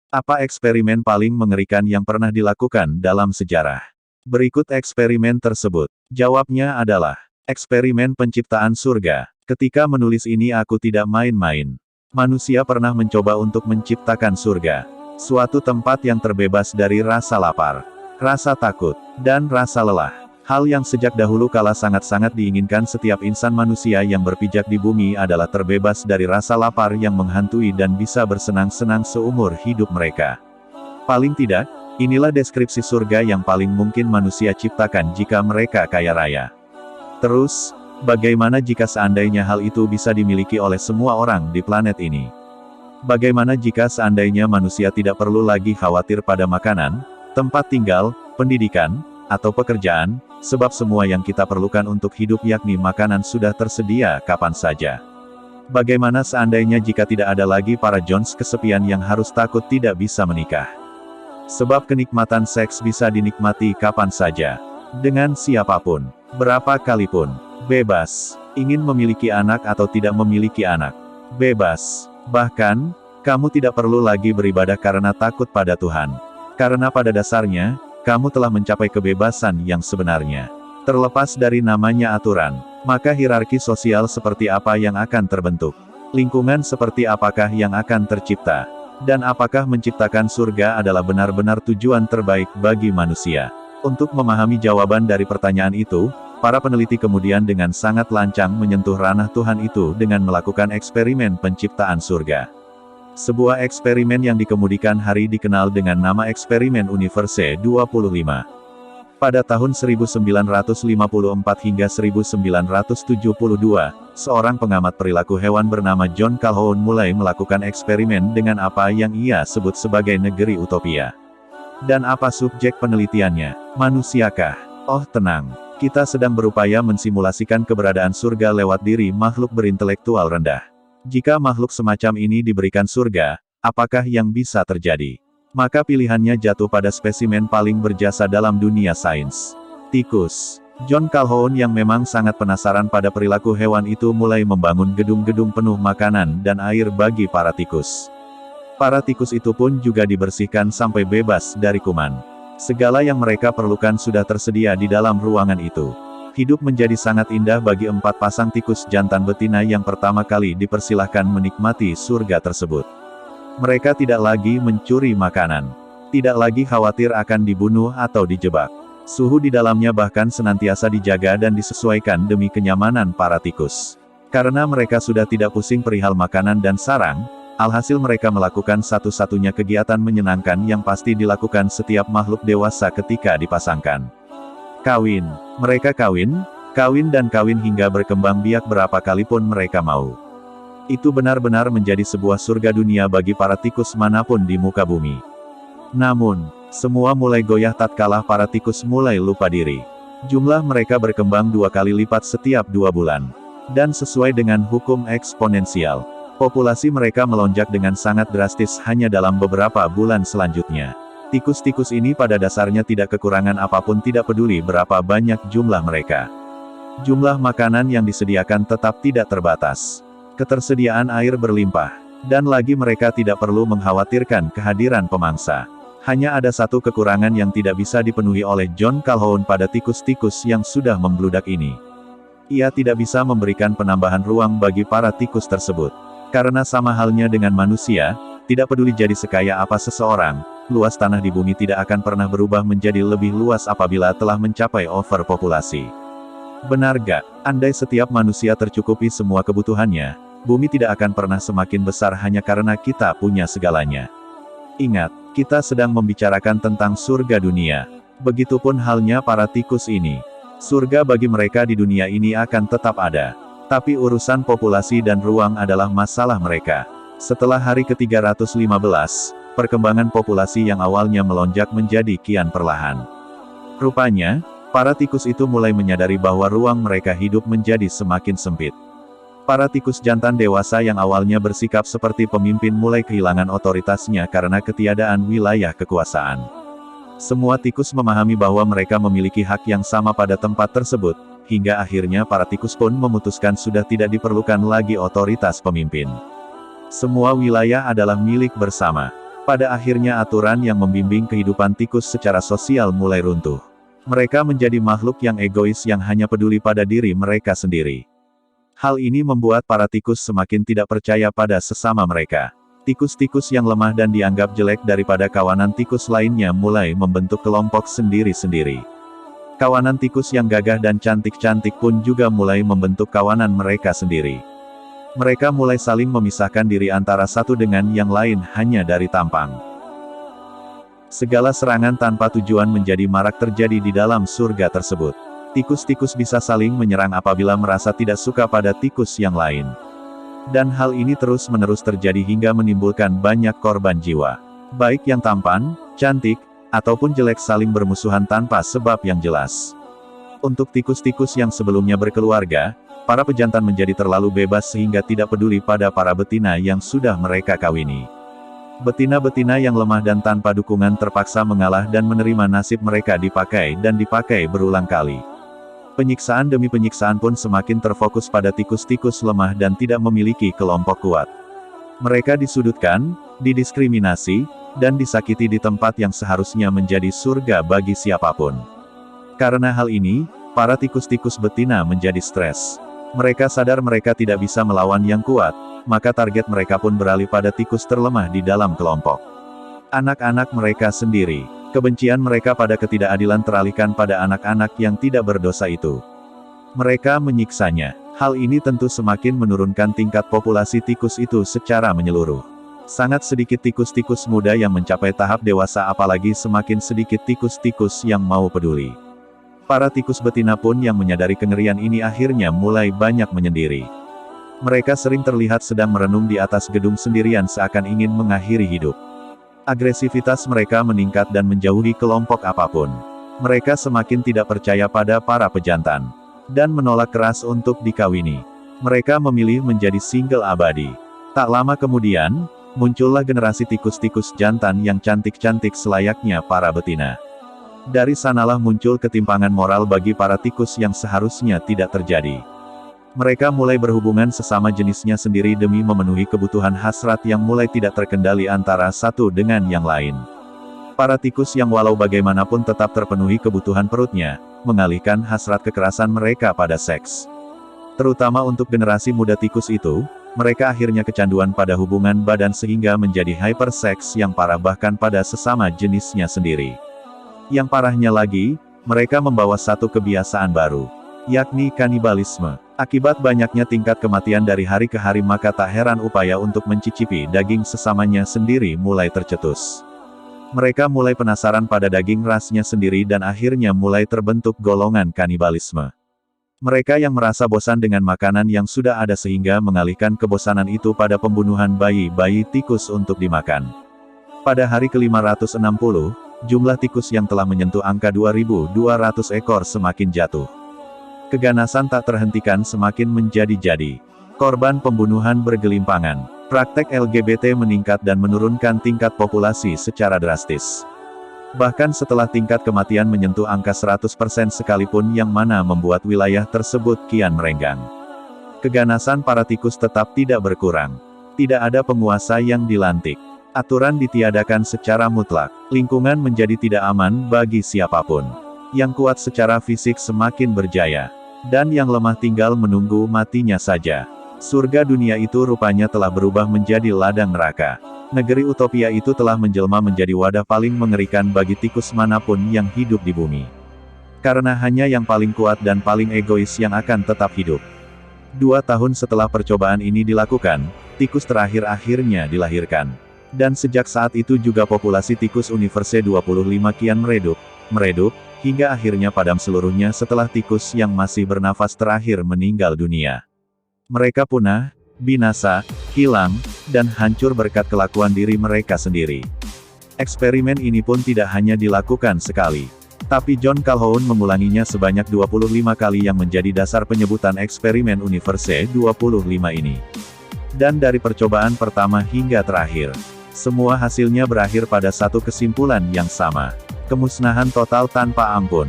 Apa eksperimen paling mengerikan yang pernah dilakukan dalam sejarah? Berikut eksperimen tersebut. Jawabnya adalah eksperimen penciptaan surga. Ketika menulis ini aku tidak main-main. Manusia pernah mencoba untuk menciptakan surga. Suatu tempat yang terbebas dari rasa lapar, rasa takut, dan rasa lelah. Hal yang sejak dahulu kala sangat-sangat diinginkan setiap insan manusia yang berpijak di bumi adalah terbebas dari rasa lapar yang menghantui dan bisa bersenang-senang seumur hidup mereka. Paling tidak, inilah deskripsi surga yang paling mungkin manusia ciptakan jika mereka kaya raya. Terus, bagaimana jika seandainya hal itu bisa dimiliki oleh semua orang di planet ini? Bagaimana jika seandainya manusia tidak perlu lagi khawatir pada makanan, tempat tinggal, pendidikan, atau pekerjaan, sebab semua yang kita perlukan untuk hidup yakni makanan sudah tersedia kapan saja. Bagaimana seandainya jika tidak ada lagi para Jones kesepian yang harus takut tidak bisa menikah? Sebab kenikmatan seks bisa dinikmati kapan saja, dengan siapapun, berapa kalipun, bebas, ingin memiliki anak atau tidak memiliki anak, bebas. Bahkan, kamu tidak perlu lagi beribadah karena takut pada Tuhan. Karena pada dasarnya, kamu telah mencapai kebebasan yang sebenarnya. Terlepas dari namanya aturan, maka hierarki sosial seperti apa yang akan terbentuk? Lingkungan seperti apakah yang akan tercipta? Dan apakah menciptakan surga adalah benar-benar tujuan terbaik bagi manusia? Untuk memahami jawaban dari pertanyaan itu, para peneliti kemudian dengan sangat lancang menyentuh ranah Tuhan itu dengan melakukan eksperimen penciptaan surga. Sebuah eksperimen yang dikemudikan hari dikenal dengan nama eksperimen Universe 25. Pada tahun 1954 hingga 1972, seorang pengamat perilaku hewan bernama John Calhoun mulai melakukan eksperimen dengan apa yang ia sebut sebagai negeri utopia. Dan apa subjek penelitiannya? Manusiakah? Oh tenang, kita sedang berupaya mensimulasikan keberadaan surga lewat diri makhluk berintelektual rendah. Jika makhluk semacam ini diberikan surga, apakah yang bisa terjadi? Maka pilihannya jatuh pada spesimen paling berjasa dalam dunia sains. Tikus. John Calhoun yang memang sangat penasaran pada perilaku hewan itu mulai membangun gedung-gedung penuh makanan dan air bagi para tikus. Para tikus itu pun juga dibersihkan sampai bebas dari kuman. Segala yang mereka perlukan sudah tersedia di dalam ruangan itu. Hidup menjadi sangat indah bagi 4 pasang tikus jantan betina yang pertama kali dipersilahkan menikmati surga tersebut. Mereka tidak lagi mencuri makanan. Tidak lagi khawatir akan dibunuh atau dijebak. Suhu di dalamnya bahkan senantiasa dijaga dan disesuaikan demi kenyamanan para tikus. Karena mereka sudah tidak pusing perihal makanan dan sarang, alhasil mereka melakukan satu-satunya kegiatan menyenangkan yang pasti dilakukan setiap makhluk dewasa ketika dipasangkan. Kawin. Mereka kawin dan kawin hingga berkembang biak berapa kalipun mereka mau. Itu benar-benar menjadi sebuah surga dunia bagi para tikus manapun di muka bumi. Namun, semua mulai goyah tatkala para tikus mulai lupa diri. Jumlah mereka berkembang 2 kali lipat setiap 2 bulan. Dan sesuai dengan hukum eksponensial, populasi mereka melonjak dengan sangat drastis hanya dalam beberapa bulan selanjutnya. Tikus-tikus ini pada dasarnya tidak kekurangan apapun, tidak peduli berapa banyak jumlah mereka. Jumlah makanan yang disediakan tetap tidak terbatas. Ketersediaan air berlimpah. Dan lagi mereka tidak perlu mengkhawatirkan kehadiran pemangsa. Hanya ada satu kekurangan yang tidak bisa dipenuhi oleh John Calhoun pada tikus-tikus yang sudah membludak ini. Ia tidak bisa memberikan penambahan ruang bagi para tikus tersebut. Karena sama halnya dengan manusia, tidak peduli jadi sekaya apa seseorang, luas tanah di bumi tidak akan pernah berubah menjadi lebih luas apabila telah mencapai overpopulasi. Benar gak? Andai setiap manusia tercukupi semua kebutuhannya, bumi tidak akan pernah semakin besar hanya karena kita punya segalanya. Ingat, kita sedang membicarakan tentang surga dunia. Begitupun halnya para tikus ini. Surga bagi mereka di dunia ini akan tetap ada. Tapi urusan populasi dan ruang adalah masalah mereka. Setelah hari ke-315, perkembangan populasi yang awalnya melonjak menjadi kian perlahan. Rupanya, para tikus itu mulai menyadari bahwa ruang mereka hidup menjadi semakin sempit. Para tikus jantan dewasa yang awalnya bersikap seperti pemimpin mulai kehilangan otoritasnya karena ketiadaan wilayah kekuasaan. Semua tikus memahami bahwa mereka memiliki hak yang sama pada tempat tersebut, hingga akhirnya para tikus pun memutuskan sudah tidak diperlukan lagi otoritas pemimpin. Semua wilayah adalah milik bersama. Pada akhirnya aturan yang membimbing kehidupan tikus secara sosial mulai runtuh. Mereka menjadi makhluk yang egois yang hanya peduli pada diri mereka sendiri. Hal ini membuat para tikus semakin tidak percaya pada sesama mereka. Tikus-tikus yang lemah dan dianggap jelek daripada kawanan tikus lainnya mulai membentuk kelompok sendiri-sendiri. Kawanan tikus yang gagah dan cantik-cantik pun juga mulai membentuk kawanan mereka sendiri. Mereka mulai saling memisahkan diri antara satu dengan yang lain hanya dari tampang. Segala serangan tanpa tujuan menjadi marak terjadi di dalam surga tersebut. Tikus-tikus bisa saling menyerang apabila merasa tidak suka pada tikus yang lain. Dan hal ini terus-menerus terjadi hingga menimbulkan banyak korban jiwa. Baik yang tampan, cantik, ataupun jelek saling bermusuhan tanpa sebab yang jelas. Untuk tikus-tikus yang sebelumnya berkeluarga, para pejantan menjadi terlalu bebas sehingga tidak peduli pada para betina yang sudah mereka kawini. Betina-betina yang lemah dan tanpa dukungan terpaksa mengalah dan menerima nasib mereka dipakai dan dipakai berulang kali. Penyiksaan demi penyiksaan pun semakin terfokus pada tikus-tikus lemah dan tidak memiliki kelompok kuat. Mereka disudutkan, didiskriminasi, dan disakiti di tempat yang seharusnya menjadi surga bagi siapapun. Karena hal ini, para tikus-tikus betina menjadi stres. Mereka sadar mereka tidak bisa melawan yang kuat, maka target mereka pun beralih pada tikus terlemah di dalam kelompok. Anak-anak mereka sendiri. Kebencian mereka pada ketidakadilan teralihkan pada anak-anak yang tidak berdosa itu. Mereka menyiksanya. Hal ini tentu semakin menurunkan tingkat populasi tikus itu secara menyeluruh. Sangat sedikit tikus-tikus muda yang mencapai tahap dewasa, apalagi semakin sedikit tikus-tikus yang mau peduli. Para tikus betina pun yang menyadari kengerian ini akhirnya mulai banyak menyendiri. Mereka sering terlihat sedang merenung di atas gedung sendirian seakan ingin mengakhiri hidup. Agresivitas mereka meningkat dan menjauhi kelompok apapun. Mereka semakin tidak percaya pada para pejantan. Dan menolak keras untuk dikawini. Mereka memilih menjadi single abadi. Tak lama kemudian, muncullah generasi tikus-tikus jantan yang cantik-cantik selayaknya para betina. Dari sanalah muncul ketimpangan moral bagi para tikus yang seharusnya tidak terjadi. Mereka mulai berhubungan sesama jenisnya sendiri demi memenuhi kebutuhan hasrat yang mulai tidak terkendali antara satu dengan yang lain. Para tikus yang walau bagaimanapun tetap terpenuhi kebutuhan perutnya, mengalihkan hasrat kekerasan mereka pada seks. Terutama untuk generasi muda tikus itu, mereka akhirnya kecanduan pada hubungan badan sehingga menjadi hyperseks yang parah bahkan pada sesama jenisnya sendiri. Yang parahnya lagi, mereka membawa satu kebiasaan baru, yakni kanibalisme. Akibat banyaknya tingkat kematian dari hari ke hari, maka tak heran upaya untuk mencicipi daging sesamanya sendiri mulai tercetus. Mereka mulai penasaran pada daging rasnya sendiri dan akhirnya mulai terbentuk golongan kanibalisme. Mereka yang merasa bosan dengan makanan yang sudah ada sehingga mengalihkan kebosanan itu pada pembunuhan bayi-bayi tikus untuk dimakan. Pada hari ke-560, jumlah tikus yang telah menyentuh angka 2.200 ekor semakin jatuh. Keganasan tak terhentikan semakin menjadi-jadi. Korban pembunuhan bergelimpangan. Praktek LGBT meningkat dan menurunkan tingkat populasi secara drastis. Bahkan setelah tingkat kematian menyentuh angka 100% sekalipun, yang mana membuat wilayah tersebut kian merenggang. Keganasan para tikus tetap tidak berkurang. Tidak ada penguasa yang dilantik. Aturan ditiadakan secara mutlak. Lingkungan menjadi tidak aman bagi siapapun. Yang kuat secara fisik semakin berjaya. Dan yang lemah tinggal menunggu matinya saja. Surga dunia itu rupanya telah berubah menjadi ladang neraka. Negeri utopia itu telah menjelma menjadi wadah paling mengerikan bagi tikus manapun yang hidup di bumi. Karena hanya yang paling kuat dan paling egois yang akan tetap hidup. 2 tahun setelah percobaan ini dilakukan, tikus terakhir akhirnya dilahirkan. Dan sejak saat itu juga populasi tikus universe 25 kian meredup, hingga akhirnya padam seluruhnya setelah tikus yang masih bernafas terakhir meninggal dunia. Mereka punah, binasa, hilang, dan hancur berkat kelakuan diri mereka sendiri. Eksperimen ini pun tidak hanya dilakukan sekali. Tapi John Calhoun mengulanginya sebanyak 25 kali yang menjadi dasar penyebutan eksperimen universe 25 ini. Dan dari percobaan pertama hingga terakhir, semua hasilnya berakhir pada satu kesimpulan yang sama. Kemusnahan total tanpa ampun.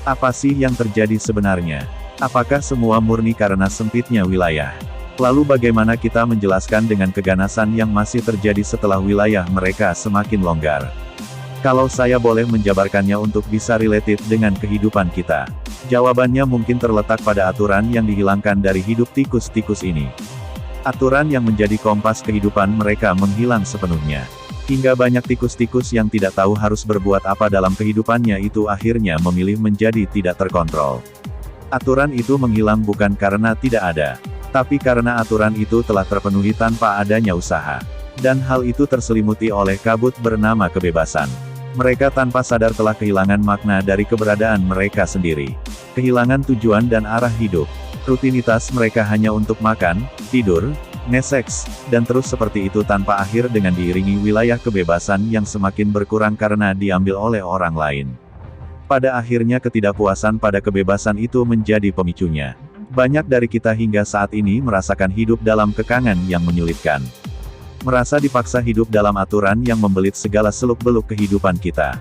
Apa sih yang terjadi sebenarnya? Apakah semua murni karena sempitnya wilayah? Lalu bagaimana kita menjelaskan dengan keganasan yang masih terjadi setelah wilayah mereka semakin longgar? Kalau saya boleh menjabarkannya untuk bisa related dengan kehidupan kita. Jawabannya mungkin terletak pada aturan yang dihilangkan dari hidup tikus-tikus ini. Aturan yang menjadi kompas kehidupan mereka menghilang sepenuhnya. Hingga banyak tikus-tikus yang tidak tahu harus berbuat apa dalam kehidupannya itu akhirnya memilih menjadi tidak terkontrol. Aturan itu menghilang bukan karena tidak ada, tapi karena aturan itu telah terpenuhi tanpa adanya usaha. Dan hal itu terselimuti oleh kabut bernama kebebasan. Mereka tanpa sadar telah kehilangan makna dari keberadaan mereka sendiri. Kehilangan tujuan dan arah hidup. Rutinitas mereka hanya untuk makan, tidur, nge-seks, dan terus seperti itu tanpa akhir dengan diiringi wilayah kebebasan yang semakin berkurang karena diambil oleh orang lain. Pada akhirnya ketidakpuasan pada kebebasan itu menjadi pemicunya. Banyak dari kita hingga saat ini merasakan hidup dalam kekangan yang menyulitkan. Merasa dipaksa hidup dalam aturan yang membelit segala seluk-beluk kehidupan kita.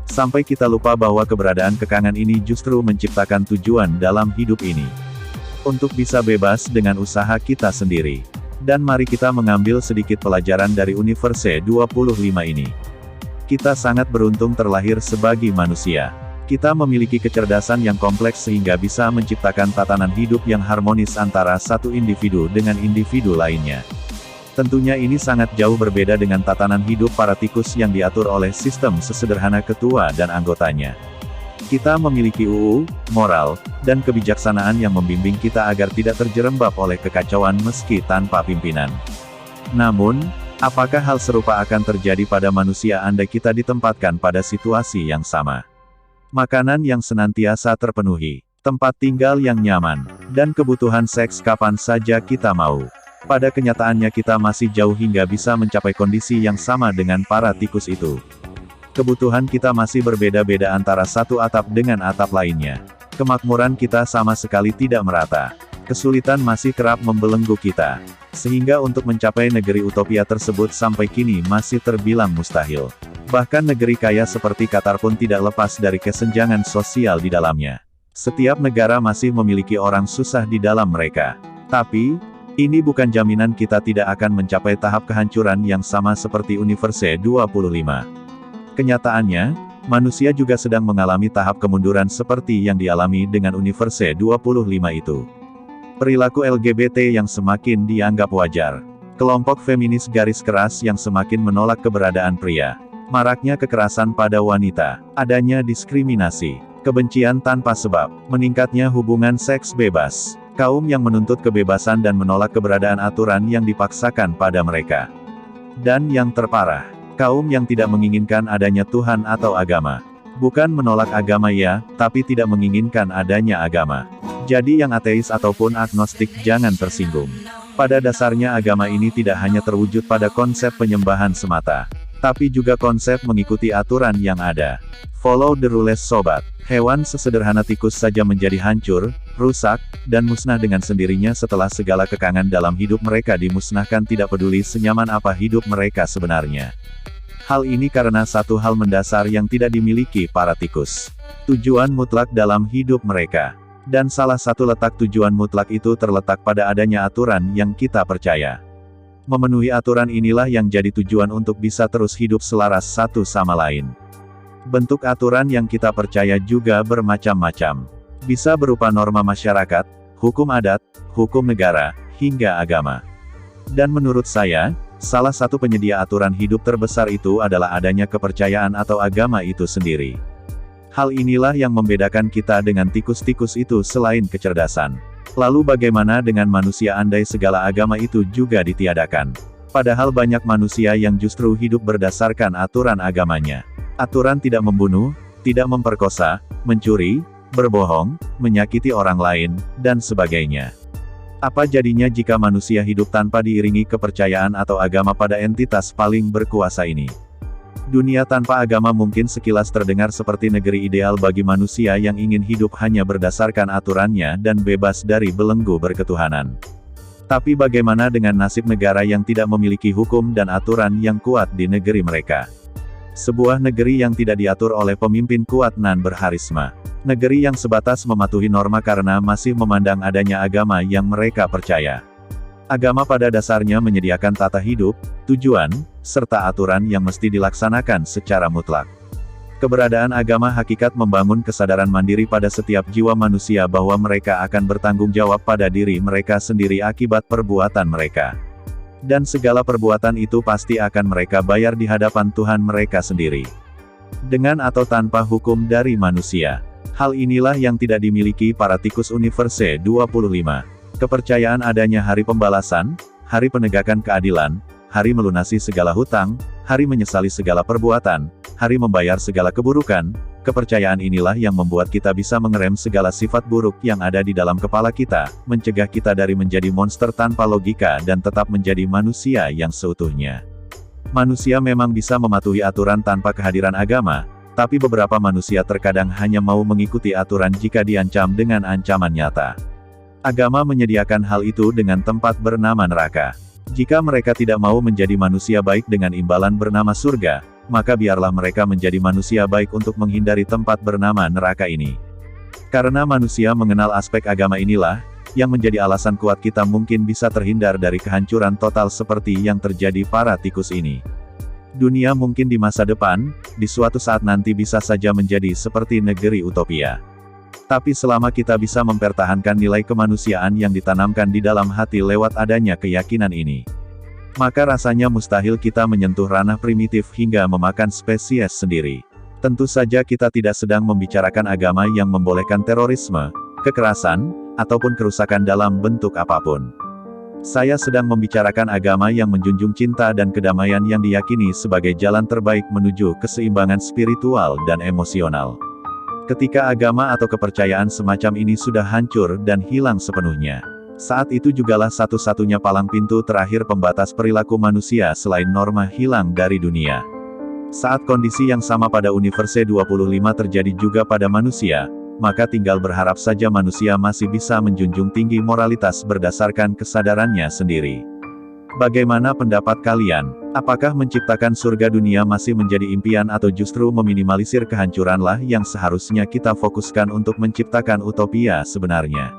Sampai kita lupa bahwa keberadaan kekangan ini justru menciptakan tujuan dalam hidup ini. Untuk bisa bebas dengan usaha kita sendiri. Dan mari kita mengambil sedikit pelajaran dari Universe 25 ini. Kita sangat beruntung terlahir sebagai manusia. Kita memiliki kecerdasan yang kompleks sehingga bisa menciptakan tatanan hidup yang harmonis antara satu individu dengan individu lainnya. Tentunya ini sangat jauh berbeda dengan tatanan hidup para tikus yang diatur oleh sistem sesederhana ketua dan anggotanya. Kita memiliki moral, dan kebijaksanaan yang membimbing kita agar tidak terjerembab oleh kekacauan meski tanpa pimpinan. Namun, apakah hal serupa akan terjadi pada manusia andai kita ditempatkan pada situasi yang sama? Makanan yang senantiasa terpenuhi, tempat tinggal yang nyaman, dan kebutuhan seks kapan saja kita mau. Pada kenyataannya kita masih jauh hingga bisa mencapai kondisi yang sama dengan para tikus itu. Kebutuhan kita masih berbeda-beda antara satu atap dengan atap lainnya. Kemakmuran kita sama sekali tidak merata. Kesulitan masih kerap membelenggu kita. Sehingga untuk mencapai negeri utopia tersebut sampai kini masih terbilang mustahil. Bahkan negeri kaya seperti Qatar pun tidak lepas dari kesenjangan sosial di dalamnya. Setiap negara masih memiliki orang susah di dalam mereka. Tapi, ini bukan jaminan kita tidak akan mencapai tahap kehancuran yang sama seperti Universe 25. Kenyataannya, manusia juga sedang mengalami tahap kemunduran seperti yang dialami dengan Universe 25 itu. Perilaku LGBT yang semakin dianggap wajar. Kelompok feminis garis keras yang semakin menolak keberadaan pria. Maraknya kekerasan pada wanita. Adanya diskriminasi. Kebencian tanpa sebab. Meningkatnya hubungan seks bebas. Kaum yang menuntut kebebasan dan menolak keberadaan aturan yang dipaksakan pada mereka. Dan yang terparah, kaum yang tidak menginginkan adanya Tuhan atau agama. Bukan menolak agama ya, tapi tidak menginginkan adanya agama. Jadi yang ateis ataupun agnostik jangan tersinggung. Pada dasarnya agama ini tidak hanya terwujud pada konsep penyembahan semata, tapi juga konsep mengikuti aturan yang ada. Follow the rules sobat. Hewan sesederhana tikus saja menjadi hancur, rusak, dan musnah dengan sendirinya setelah segala kekangan dalam hidup mereka dimusnahkan tidak peduli senyaman apa hidup mereka sebenarnya. Hal ini karena satu hal mendasar yang tidak dimiliki para tikus. Tujuan mutlak dalam hidup mereka. Dan salah satu letak tujuan mutlak itu terletak pada adanya aturan yang kita percaya. Memenuhi aturan inilah yang jadi tujuan untuk bisa terus hidup selaras satu sama lain. Bentuk aturan yang kita percaya juga bermacam-macam. Bisa berupa norma masyarakat, hukum adat, hukum negara, hingga agama. Dan menurut saya, salah satu penyedia aturan hidup terbesar itu adalah adanya kepercayaan atau agama itu sendiri. Hal inilah yang membedakan kita dengan tikus-tikus itu selain kecerdasan. Lalu bagaimana dengan manusia andai segala agama itu juga ditiadakan? Padahal banyak manusia yang justru hidup berdasarkan aturan agamanya. Aturan tidak membunuh, tidak memperkosa, mencuri, berbohong, menyakiti orang lain, dan sebagainya. Apa jadinya jika manusia hidup tanpa diiringi kepercayaan atau agama pada entitas paling berkuasa ini? Dunia tanpa agama mungkin sekilas terdengar seperti negeri ideal bagi manusia yang ingin hidup hanya berdasarkan aturannya dan bebas dari belenggu berketuhanan. Tapi bagaimana dengan nasib negara yang tidak memiliki hukum dan aturan yang kuat di negeri mereka? Sebuah negeri yang tidak diatur oleh pemimpin kuat nan berharisma. Negeri yang sebatas mematuhi norma karena masih memandang adanya agama yang mereka percaya. Agama pada dasarnya menyediakan tata hidup, tujuan, serta aturan yang mesti dilaksanakan secara mutlak. Keberadaan agama hakikat membangun kesadaran mandiri pada setiap jiwa manusia bahwa mereka akan bertanggung jawab pada diri mereka sendiri akibat perbuatan mereka. Dan segala perbuatan itu pasti akan mereka bayar di hadapan Tuhan mereka sendiri. Dengan atau tanpa hukum dari manusia. Hal inilah yang tidak dimiliki para tikus Universe 25. Kepercayaan adanya hari pembalasan, hari penegakan keadilan, hari melunasi segala hutang, hari menyesali segala perbuatan, hari membayar segala keburukan. Kepercayaan inilah yang membuat kita bisa mengerem segala sifat buruk yang ada di dalam kepala kita, mencegah kita dari menjadi monster tanpa logika dan tetap menjadi manusia yang seutuhnya. Manusia memang bisa mematuhi aturan tanpa kehadiran agama, tapi beberapa manusia terkadang hanya mau mengikuti aturan jika diancam dengan ancaman nyata. Agama menyediakan hal itu dengan tempat bernama neraka. Jika mereka tidak mau menjadi manusia baik dengan imbalan bernama surga, maka biarlah mereka menjadi manusia baik untuk menghindari tempat bernama neraka ini. Karena manusia mengenal aspek agama inilah, yang menjadi alasan kuat kita mungkin bisa terhindar dari kehancuran total seperti yang terjadi para tikus ini. Dunia mungkin di masa depan, di suatu saat nanti bisa saja menjadi seperti negeri utopia. Tapi selama kita bisa mempertahankan nilai kemanusiaan yang ditanamkan di dalam hati lewat adanya keyakinan ini, maka rasanya mustahil kita menyentuh ranah primitif hingga memakan spesies sendiri. Tentu saja kita tidak sedang membicarakan agama yang membolehkan terorisme, kekerasan, ataupun kerusakan dalam bentuk apapun. Saya sedang membicarakan agama yang menjunjung cinta dan kedamaian yang diyakini sebagai jalan terbaik menuju keseimbangan spiritual dan emosional. Ketika agama atau kepercayaan semacam ini sudah hancur dan hilang sepenuhnya, saat itu jugalah satu-satunya palang pintu terakhir pembatas perilaku manusia selain norma hilang dari dunia. Saat kondisi yang sama pada Universe 25 terjadi juga pada manusia, maka tinggal berharap saja manusia masih bisa menjunjung tinggi moralitas berdasarkan kesadarannya sendiri. Bagaimana pendapat kalian? Apakah menciptakan surga dunia masih menjadi impian atau justru meminimalisir kehancuranlah yang seharusnya kita fokuskan untuk menciptakan utopia sebenarnya?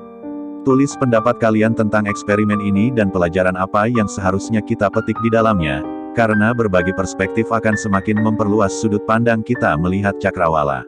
Tulis pendapat kalian tentang eksperimen ini dan pelajaran apa yang seharusnya kita petik di dalamnya, karena berbagi perspektif akan semakin memperluas sudut pandang kita melihat cakrawala.